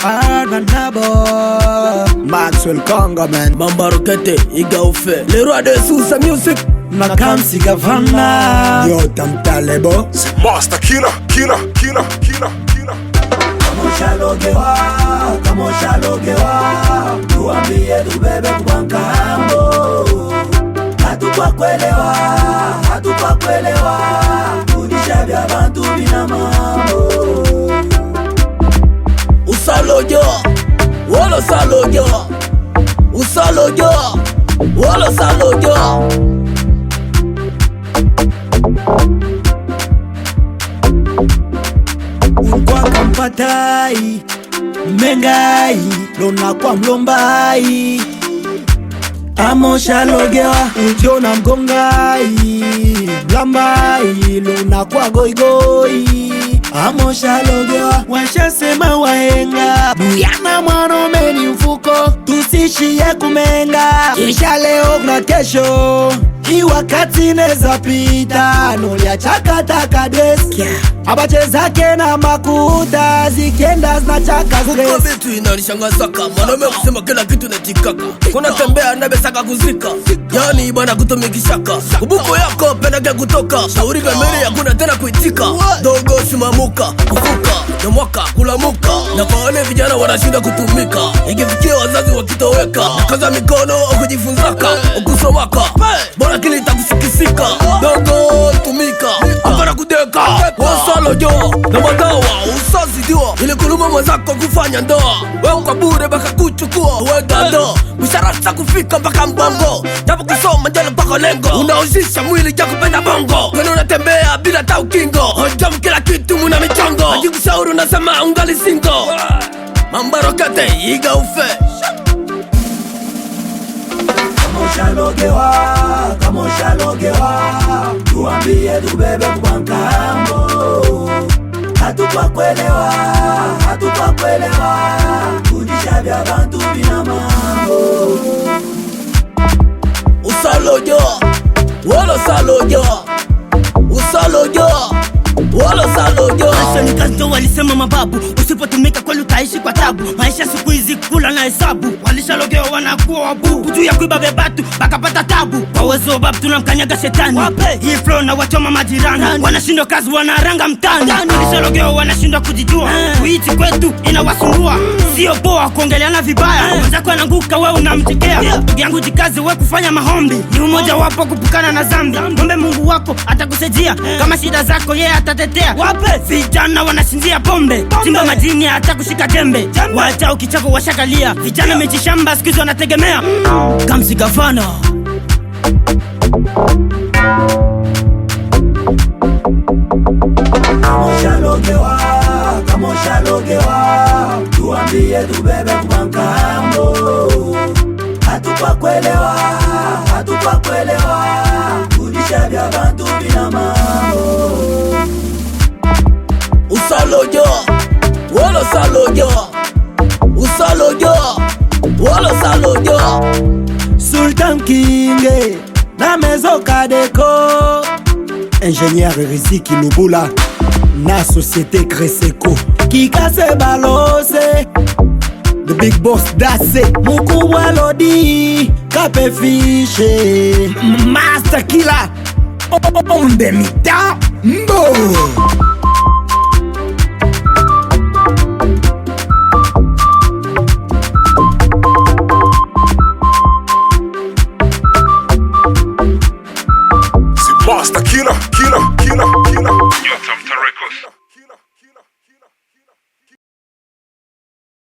Nabo Maxwell Congo man Mambarokete Igaufe Le roi de Sousa Music Makamsi Gavana Yotam Talebo C'est Master Killer Kamo shalogewa Tuambie tubebe kubankambo Hatukwa kwelewa Kudishabia bantu bina mambo Usalojo Wolo salojo Usalojo Wolo salojo Unkwa kampatai Mengai Lona kwa mlombai Amo shalogewa Uchiona mgongai Blambai Lona kwa goigoi Amo shalogewa Washasema waenga Buyana mwano meni mfuko Tusishie kumenga Kisha leo na kesho Hii wakati neza pita Nolia chakataka deski Abache zake na makuta Zikienda zinachaka stress Kuko vitu inanishangasaka Mwanaume kusema kila kitu netikaka Kuna tembea na besaka kuzika Yani ibana kutumikishaka Kubuko yako penage kutoka Shauri vemele ya kuna tena kuitika Dogo simamuka, kufuka, na mwaka, kulamuka Na kwa wale vijana wanashinda kutumika Ikifikia wazazi wakitoweka Nakaza mikono, okujifunzaka, okusomaka Bora kili takusikisika Dogo tumika, apana kudeka Wasalojo, na madawa, usazi diwa Ili kuluma mwazako kufanya ndoa Wewe kwa bure baka kuchukua Uwega ndo, msharasa kufika baka mbongo Japo kusoma njalo bako lengo Unauzisha mwili ja kupenda bongo Kwenu unatembea bila tau kingo Hojamu kila kitu muna michongo Najikushauri unasema ungali singo Mambarokete Igaufe Kamo shalogewa Tuambie tubebe kubankambo Hatukwa kwelewa Kudishabia bantu bina mambo Usalojo Wolo salojo Usalojo Wolo salojo Maisha ni kazi walisema mababu Usipotumika kweli utaishi kwa tabu Maisha siku hizi kula na hesabu Walishalogewa wanakuwa wabubu Juu ya kuiba bebatu bakapata tabu Kwa uwezo babu tunamkanyaga shetani Hii flow na wachoma majirani Wanashindwa kazi wanaranga mtani Walishalogewa wanashindwa kujijua Kuichi kwetu inawasumbua Sio poa kuongeleana vibaya Mwenzako ananguka we unamchekea Ndugu yangu jikazi we kufanya mahombi Ni umoja wapo kupukana na zambi Ngombe Mungu wako atakusaidia Kama shida zako yeye atatetea Vijana wanashinzia pombe Simba majini hata kushika jembe Wacha ukichako washakalia Vijana mejishamba siku hizo wanategemea Kamsi Gavana Kamo shalogewa Tuambie tubebe kubankambo Hatukwa kwelewa Kudishabia bantu bina mambo Usalojo Wolo salojo Usalojo Wolo salojo Sultan Kinge Na Maison Kadeko Ingénieur Riziki Lubula Na Société Cresseco Kikase Balose The Big Boss Dase Mukubwa Lodi Kape Fiche Master Killer Onde Mita Mbo Master Killer